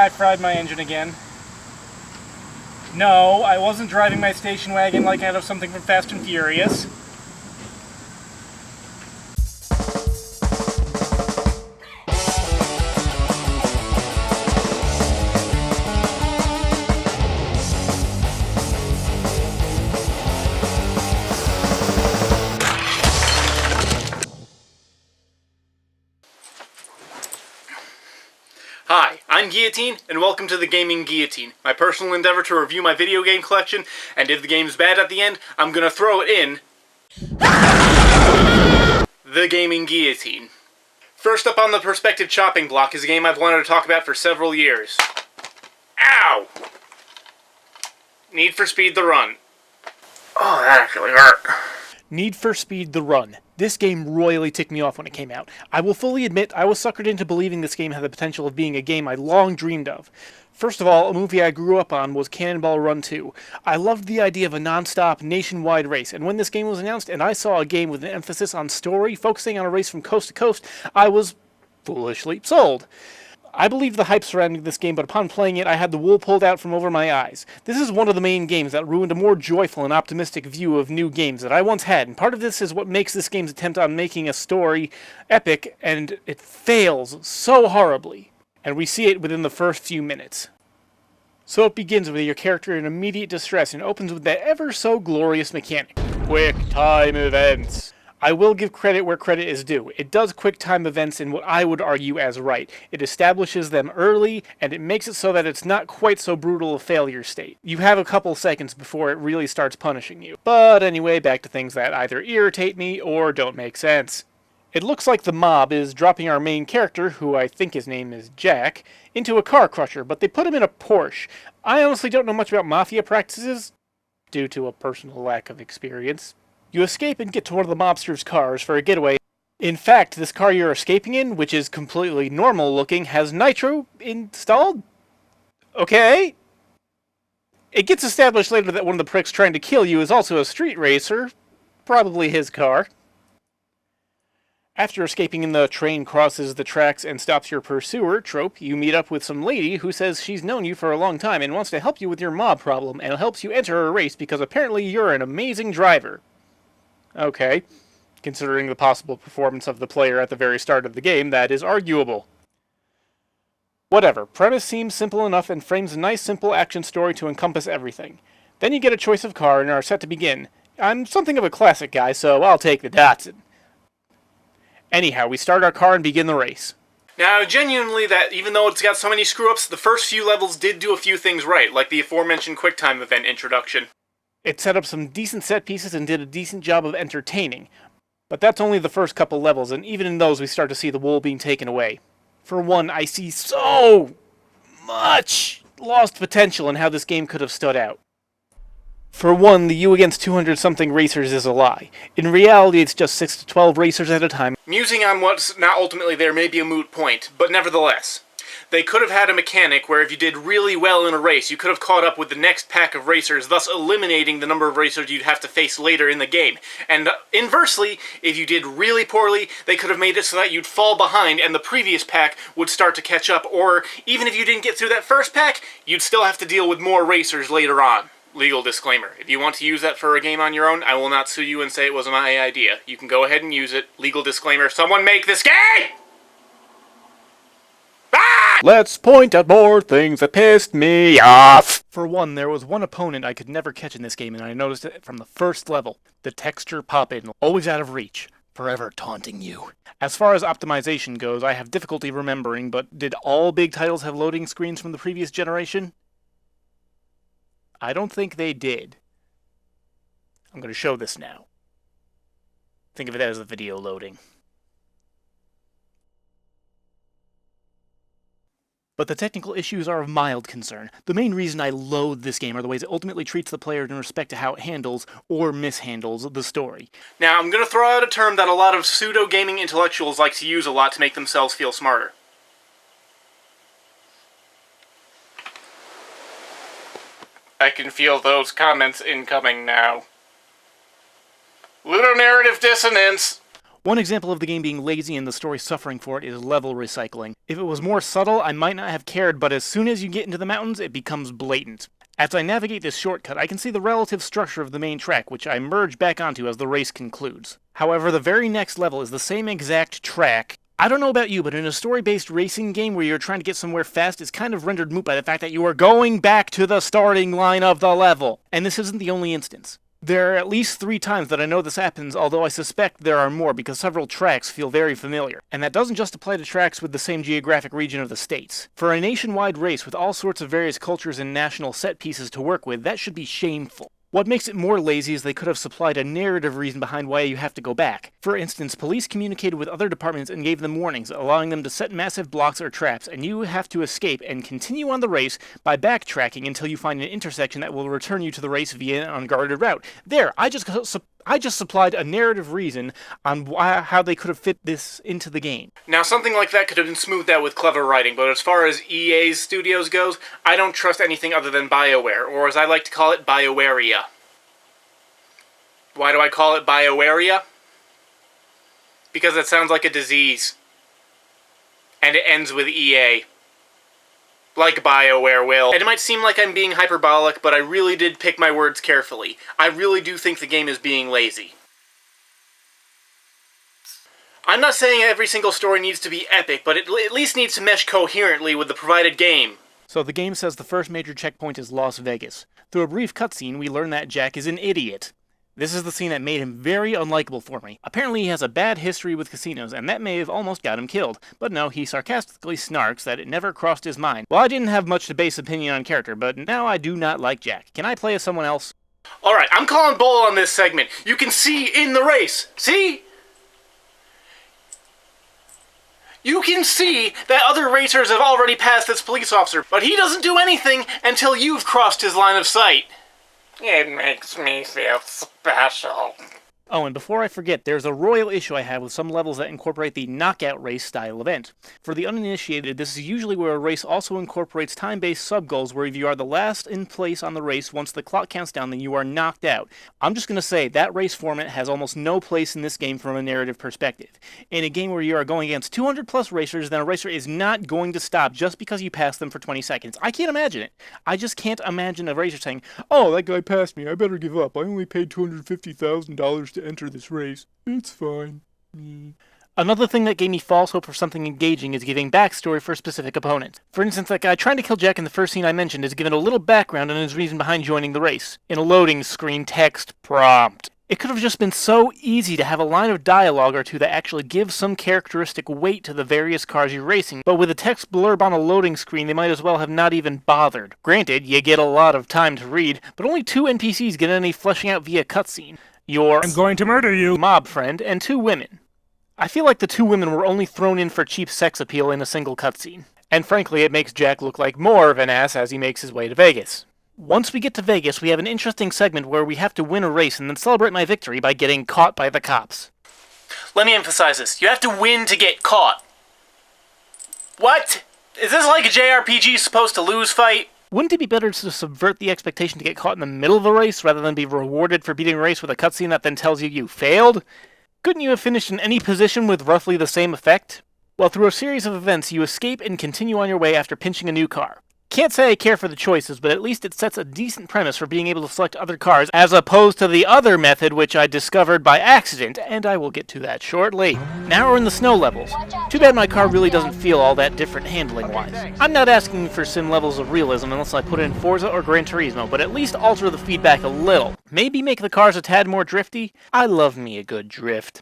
I fried my engine again. No, I wasn't driving my station wagon like out of something from Fast and Furious. Hi, I'm Guillotine, and welcome to the Gaming Guillotine, my personal endeavor to review my video game collection, and if the game's bad at the end, I'm gonna throw it in the Gaming Guillotine. First up on the perspective chopping block is a game I've wanted to talk about for several years. Ow! Need for Speed the Run. Oh, that actually hurt. Need for Speed the Run. This game royally ticked me off when it came out. I will fully admit I was suckered into believing this game had the potential of being a game I long dreamed of. First of all, a movie I grew up on was Cannonball Run 2. I loved the idea of a non-stop, nationwide race, and when this game was announced and I saw a game with an emphasis on story, focusing on a race from coast to coast, I was foolishly sold. I believed the hype surrounding this game, but upon playing it, I had the wool pulled out from over my eyes. This is one of the main games that ruined a more joyful and optimistic view of new games that I once had, and part of this is what makes this game's attempt on making a story epic, and it fails so horribly. And we see it within the first few minutes. So it begins with your character in immediate distress, and opens with that ever-so-glorious mechanic. Quick time events. I will give credit where credit is due. It does quick time events in what I would argue as right. It establishes them early, and it makes it so that it's not quite so brutal a failure state. You have a couple seconds before it really starts punishing you. But anyway, back to things that either irritate me or don't make sense. It looks like the mob is dropping our main character, who I think his name is Jack, into a car crusher, but they put him in a Porsche. I honestly don't know much about mafia practices, due to a personal lack of experience. You escape and get to one of the mobsters' cars for a getaway. In fact, this car you're escaping in, which is completely normal looking, has nitro installed? Okay. It gets established later that one of the pricks trying to kill you is also a street racer. Probably his car. After escaping in the train crosses the tracks and stops your pursuer trope, you meet up with some lady who says she's known you for a long time and wants to help you with your mob problem, and helps you enter her race because apparently you're an amazing driver. Okay, considering the possible performance of the player at the very start of the game, that is arguable. Whatever, premise seems simple enough and frames a nice simple action story to encompass everything. Then you get a choice of car and are set to begin. I'm something of a classic guy, so I'll take the Datsun. Anyhow, we start our car and begin the race. Now, genuinely, that even though it's got so many screw-ups, the first few levels did do a few things right, like the aforementioned QuickTime event introduction. It set up some decent set pieces and did a decent job of entertaining. But that's only the first couple levels, and even in those we start to see the wool being taken away. For one, I see so much lost potential in how this game could have stood out. For one, the you against 200-something racers is a lie. In reality, it's just 6 to 12 racers at a time. Musing on what's not ultimately there may be a moot point, but nevertheless. They could have had a mechanic where if you did really well in a race, you could have caught up with the next pack of racers, thus eliminating the number of racers you'd have to face later in the game. And inversely, if you did really poorly, they could have made it so that you'd fall behind and the previous pack would start to catch up, or even if you didn't get through that first pack, you'd still have to deal with more racers later on. Legal disclaimer. If you want to use that for a game on your own, I will not sue you and say it wasn't my idea. You can go ahead and use it. Legal disclaimer. Someone make this game! Let's point at more things that pissed me off! For one, there was one opponent I could never catch in this game, and I noticed it from the first level. The texture pop-in, always out of reach, forever taunting you. As far as optimization goes, I have difficulty remembering, but did all big titles have loading screens from the previous generation? I don't think they did. I'm going to show this now. Think of it as the video loading. But the technical issues are of mild concern. The main reason I loathe this game are the ways it ultimately treats the player in respect to how it handles, or mishandles, the story. Now, I'm going to throw out a term that a lot of pseudo-gaming intellectuals like to use a lot to make themselves feel smarter. I can feel those comments incoming now. Ludonarrative dissonance. One example of the game being lazy and the story suffering for it is level recycling. If it was more subtle, I might not have cared, but as soon as you get into the mountains, it becomes blatant. As I navigate this shortcut, I can see the relative structure of the main track, which I merge back onto as the race concludes. However, the very next level is the same exact track. I don't know about you, but in a story-based racing game where you're trying to get somewhere fast, it's kind of rendered moot by the fact that you are going back to the starting line of the level. And this isn't the only instance. There are at least 3 times that I know this happens, although I suspect there are more because several tracks feel very familiar. And that doesn't just apply to tracks with the same geographic region of the states. For a nationwide race with all sorts of various cultures and national set pieces to work with, that should be shameful. What makes it more lazy is they could have supplied a narrative reason behind why you have to go back. For instance, police communicated with other departments and gave them warnings, allowing them to set massive blocks or traps, and you have to escape and continue on the race by backtracking until you find an intersection that will return you to the race via an unguarded route. There, I just supplied a narrative reason on how they could have fit this into the game. Now, something like that could have been smoothed out with clever writing, but as far as EA's studios goes, I don't trust anything other than BioWare, or as I like to call it, BioWarea. Why do I call it BioWarea? Because it sounds like a disease. And it ends with EA. Like BioWare will. And it might seem like I'm being hyperbolic, but I really did pick my words carefully. I really do think the game is being lazy. I'm not saying every single story needs to be epic, but it at least needs to mesh coherently with the provided game. So the game says the first major checkpoint is Las Vegas. Through a brief cutscene, we learn that Jack is an idiot. This is the scene that made him very unlikable for me. Apparently he has a bad history with casinos, and that may have almost got him killed. But no, he sarcastically snarks that it never crossed his mind. Well, I didn't have much to base opinion on character, but now I do not like Jack. Can I play as someone else? Alright, I'm calling bull on this segment. You can see in the race. See? You can see that other racers have already passed this police officer, but he doesn't do anything until you've crossed his line of sight. It makes me feel special. Oh, and before I forget, there's a royal issue I have with some levels that incorporate the knockout race style event. For the uninitiated, this is usually where a race also incorporates time-based sub-goals where if you are the last in place on the race, once the clock counts down, then you are knocked out. I'm just going to say, that race format has almost no place in this game from a narrative perspective. In a game where you are going against 200 plus racers, then a racer is not going to stop just because you pass them for 20 seconds. I can't imagine it. I just can't imagine a racer saying, "Oh, that guy passed me, I better give up. I only paid $250,000 to enter this race. It's fine." Another thing that gave me false hope for something engaging is giving backstory for specific opponents. For instance, that guy trying to kill Jack in the first scene I mentioned is given a little background on his reason behind joining the race, in a loading screen text prompt. It could have just been so easy to have a line of dialogue or two that actually gives some characteristic weight to the various cars you're racing, but with a text blurb on a loading screen, they might as well have not even bothered. Granted, you get a lot of time to read, but only 2 NPCs get any fleshing out via cutscene. Your I'm going to murder you mob friend and 2 women. I feel like the 2 women were only thrown in for cheap sex appeal in a single cutscene. And frankly, it makes Jack look like more of an ass as he makes his way to Vegas. Once we get to Vegas, we have an interesting segment where we have to win a race and then celebrate my victory by getting caught by the cops. Let me emphasize this. You have to win to get caught. What? Is this like a JRPG supposed to lose fight? Wouldn't it be better to subvert the expectation to get caught in the middle of a race rather than be rewarded for beating a race with a cutscene that then tells you you failed? Couldn't you have finished in any position with roughly the same effect? Well, through a series of events, you escape and continue on your way after pinching a new car. Can't say I care for the choices, but at least it sets a decent premise for being able to select other cars, as opposed to the other method which I discovered by accident, and I will get to that shortly. Now we're in the snow levels. Too bad my car really doesn't feel all that different handling-wise. I'm not asking for sim levels of realism unless I put in Forza or Gran Turismo, but at least alter the feedback a little. Maybe make the cars a tad more drifty? I love me a good drift.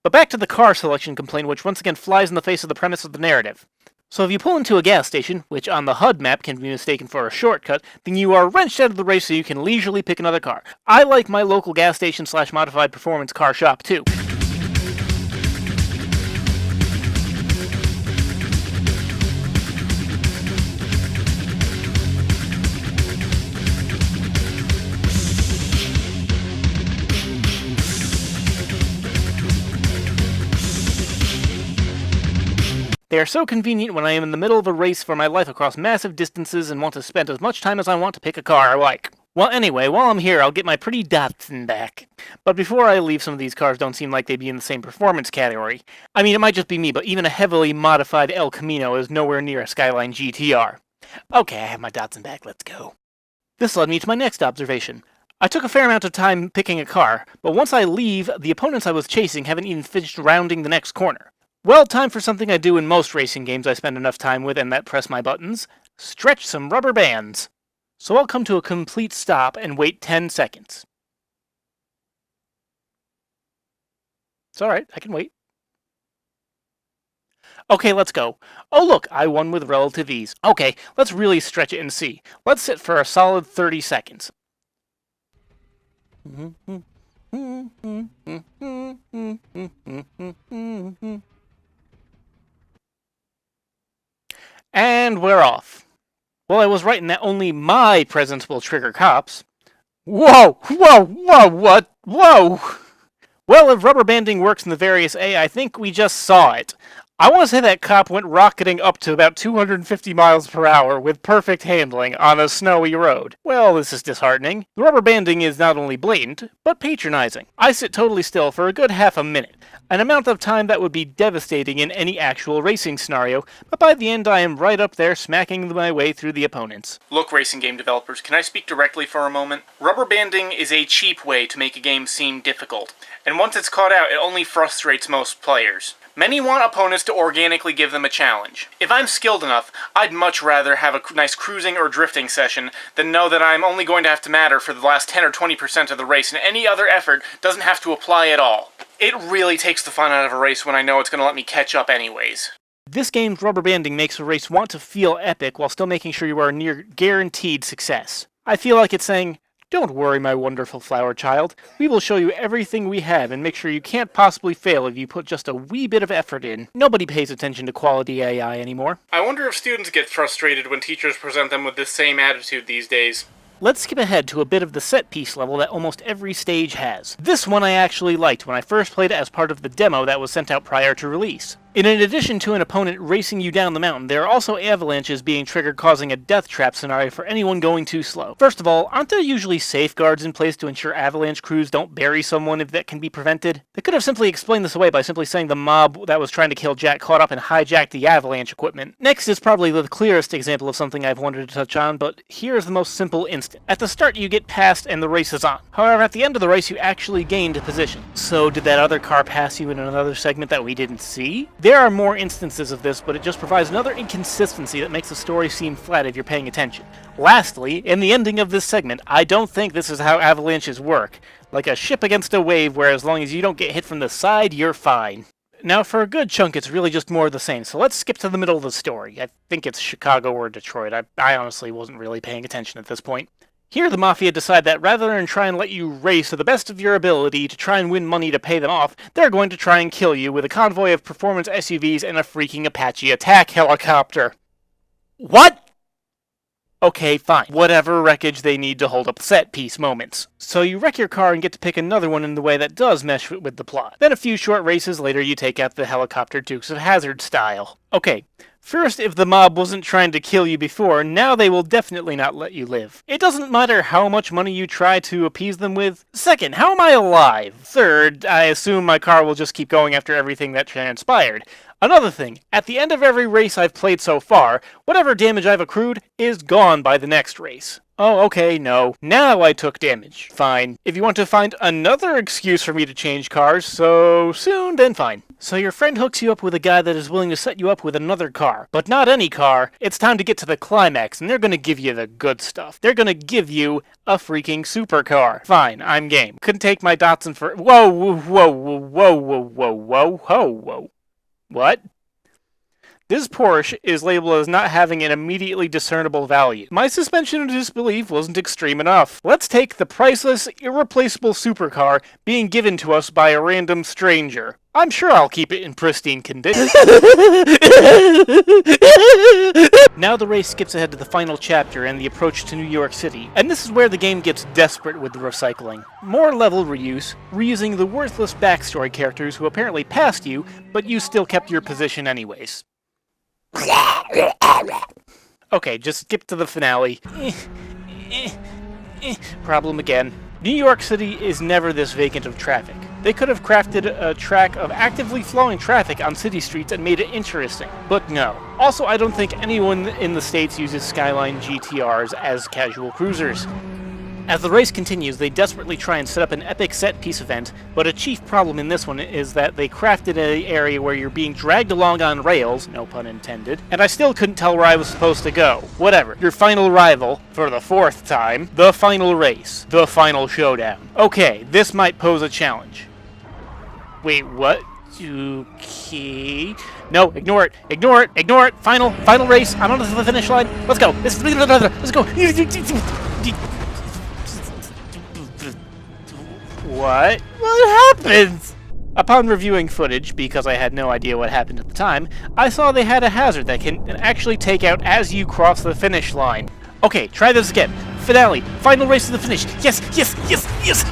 But back to the car selection complaint, which once again flies in the face of the premise of the narrative. So if you pull into a gas station, which on the HUD map can be mistaken for a shortcut, then you are wrenched out of the race so you can leisurely pick another car. I like my local gas station / modified performance car shop too. They are so convenient when I am in the middle of a race for my life across massive distances and want to spend as much time as I want to pick a car I like. Well, anyway, while I'm here, I'll get my pretty Datsun back. But before I leave, some of these cars don't seem like they'd be in the same performance category. I mean, it might just be me, but even a heavily modified El Camino is nowhere near a Skyline GTR. Okay, I have my Datsun back, let's go. This led me to my next observation. I took a fair amount of time picking a car, but once I leave, the opponents I was chasing haven't even finished rounding the next corner. Well, time for something I do in most racing games I spend enough time with and that press my buttons. Stretch some rubber bands. So I'll come to a complete stop and wait 10 seconds. It's alright, I can wait. Okay, let's go. Oh look, I won with relative ease. Okay, let's really stretch it and see. Let's sit for a solid 30 seconds. And we're off. Well, I was right in that only my presence will trigger cops. Whoa! Whoa! Whoa! What? Whoa! Well, if rubber banding works in the various A, I think we just saw it. I want to say that cop went rocketing up to about 250 miles per hour with perfect handling on a snowy road. Well, this is disheartening. The rubber banding is not only blatant, but patronizing. I sit totally still for a good half a minute, an amount of time that would be devastating in any actual racing scenario, but by the end I am right up there smacking my way through the opponents. Look, racing game developers, can I speak directly for a moment? Rubber banding is a cheap way to make a game seem difficult, and once it's caught out, it only frustrates most players. Many want opponents to organically give them a challenge. If I'm skilled enough, I'd much rather have a nice cruising or drifting session than know that I'm only going to have to matter for the last 10 or 20% of the race and any other effort doesn't have to apply at all. It really takes the fun out of a race when I know it's going to let me catch up anyways. This game's rubber banding makes a race want to feel epic while still making sure you are near guaranteed success. I feel like it's saying, "Don't worry, my wonderful flower child. We will show you everything we have and make sure you can't possibly fail if you put just a wee bit of effort in." Nobody pays attention to quality AI anymore. I wonder if students get frustrated when teachers present them with this same attitude these days. Let's skip ahead to a bit of the set-piece level that almost every stage has. This one I actually liked when I first played it as part of the demo that was sent out prior to release. In addition to an opponent racing you down the mountain, there are also avalanches being triggered, causing a death trap scenario for anyone going too slow. First of all, aren't there usually safeguards in place to ensure avalanche crews don't bury someone if that can be prevented? They could have simply explained this away by simply saying the mob that was trying to kill Jack caught up and hijacked the avalanche equipment. Next is probably the clearest example of something I've wanted to touch on, but here's the most simple instant. At the start you get passed and the race is on. However, at the end of the race you actually gained a position. So did that other car pass you in another segment that we didn't see? There are more instances of this, but it just provides another inconsistency that makes the story seem flat if you're paying attention. Lastly, in the ending of this segment, I don't think this is how avalanches work. Like a ship against a wave where as long as you don't get hit from the side, you're fine. Now, for a good chunk, it's really just more of the same, so let's skip to the middle of the story. I think it's Chicago or Detroit. I honestly wasn't really paying attention at this point. Here the Mafia decide that rather than try and let you race to the best of your ability to try and win money to pay them off, they're going to try and kill you with a convoy of performance SUVs and a freaking Apache attack helicopter. What? Okay, fine. Whatever wreckage they need to hold up set-piece moments. So you wreck your car and get to pick another one in the way that does mesh with the plot. Then a few short races later you take out the helicopter Dukes of Hazzard style. Okay. First, if the mob wasn't trying to kill you before, now they will definitely not let you live. It doesn't matter how much money you try to appease them with. Second, how am I alive? Third, I assume my car will just keep going after everything that transpired. Another thing, at the end of every race I've played so far, whatever damage I've accrued is gone by the next race. Oh, okay, no. Now I took damage. Fine. If you want to find another excuse for me to change cars so soon, then fine. So your friend hooks you up with a guy that is willing to set you up with another car. But not any car. It's time to get to the climax, and they're gonna give you the good stuff. They're gonna give you a freaking supercar. Fine, I'm game. Couldn't take my Datsun for— Whoa, whoa, whoa, whoa, whoa, whoa, whoa, whoa, whoa. What? This Porsche is labeled as not having an immediately discernible value. My suspension of disbelief wasn't extreme enough. Let's take the priceless, irreplaceable supercar being given to us by a random stranger. I'm sure I'll keep it in pristine condition. Now the race skips ahead to the final chapter and the approach to New York City, and this is where the game gets desperate with the recycling. More level reuse, reusing the worthless backstory characters who apparently passed you, but you still kept your position anyways. Okay, just skip to the finale. Problem again. New York City is never this vacant of traffic. They could have crafted a track of actively flowing traffic on city streets and made it interesting, but no. Also, I don't think anyone in the States uses Skyline GTRs as casual cruisers. As the race continues, they desperately try and set up an epic set-piece event, but a chief problem in this one is that they crafted an area where you're being dragged along on rails, no pun intended, and I still couldn't tell where I was supposed to go. Whatever. Your final rival, for the 4th time, the final race, the final showdown. Okay, this might pose a challenge. Wait, what? Okay. No, ignore it. Ignore it. Ignore it. Final race. I'm on the finish line. Let's go. Let's go. What? What happens? Upon reviewing footage, because I had no idea what happened at the time, I saw they had a hazard that can actually take out as you cross the finish line. Okay, try this again. Finale. Final race to the finish. Yes, yes, yes, yes!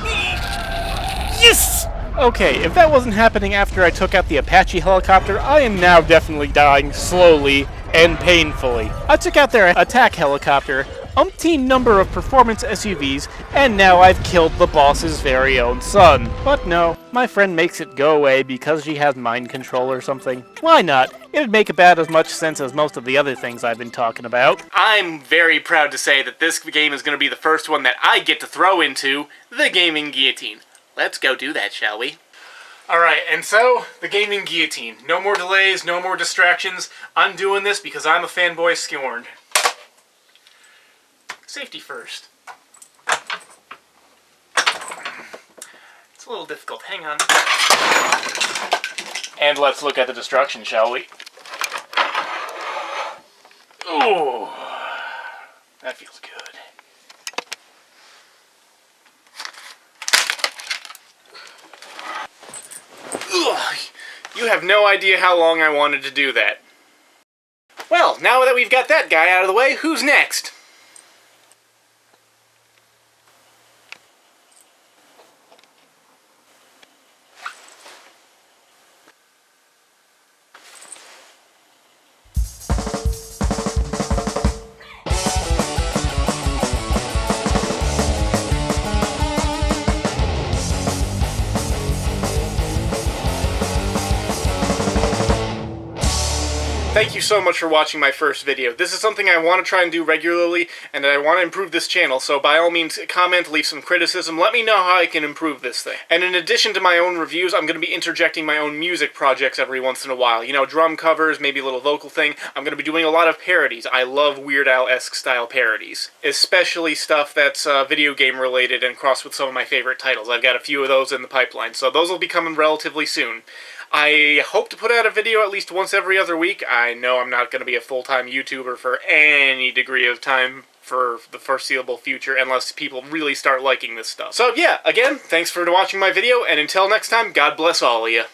Yes! Okay, if that wasn't happening after I took out the Apache helicopter, I am now definitely dying slowly and painfully. I took out their attack helicopter, umpteen number of performance SUVs, and now I've killed the boss's very own son. But no, my friend makes it go away because she has mind control or something. Why not? It'd make about as much sense as most of the other things I've been talking about. I'm very proud to say that this game is going to be the first one that I get to throw into the Gaming Guillotine. Let's go do that, shall we? Alright, and so, the Gaming Guillotine. No more delays, no more distractions. I'm doing this because I'm a fanboy scorned. Safety first. It's a little difficult. Hang on. And let's look at the destruction, shall we? Ooh, that feels good. Ugh, you have no idea how long I wanted to do that. Well, now that we've got that guy out of the way, who's next? Thank you so much for watching my first video. This is something I want to try and do regularly, and I want to improve this channel, so by all means, comment, leave some criticism, let me know how I can improve this thing. And in addition to my own reviews, I'm going to be interjecting my own music projects every once in a while. You know, drum covers, maybe a little vocal thing. I'm going to be doing a lot of parodies. I love Weird Al-esque style parodies. Especially stuff that's video game related and crossed with some of my favorite titles. I've got a few of those in the pipeline, so those will be coming relatively soon. I hope to put out a video at least once every other week. I know I'm not going to be a full-time YouTuber for any degree of time for the foreseeable future unless people really start liking this stuff. So yeah, again, thanks for watching my video, and until next time, God bless all of you.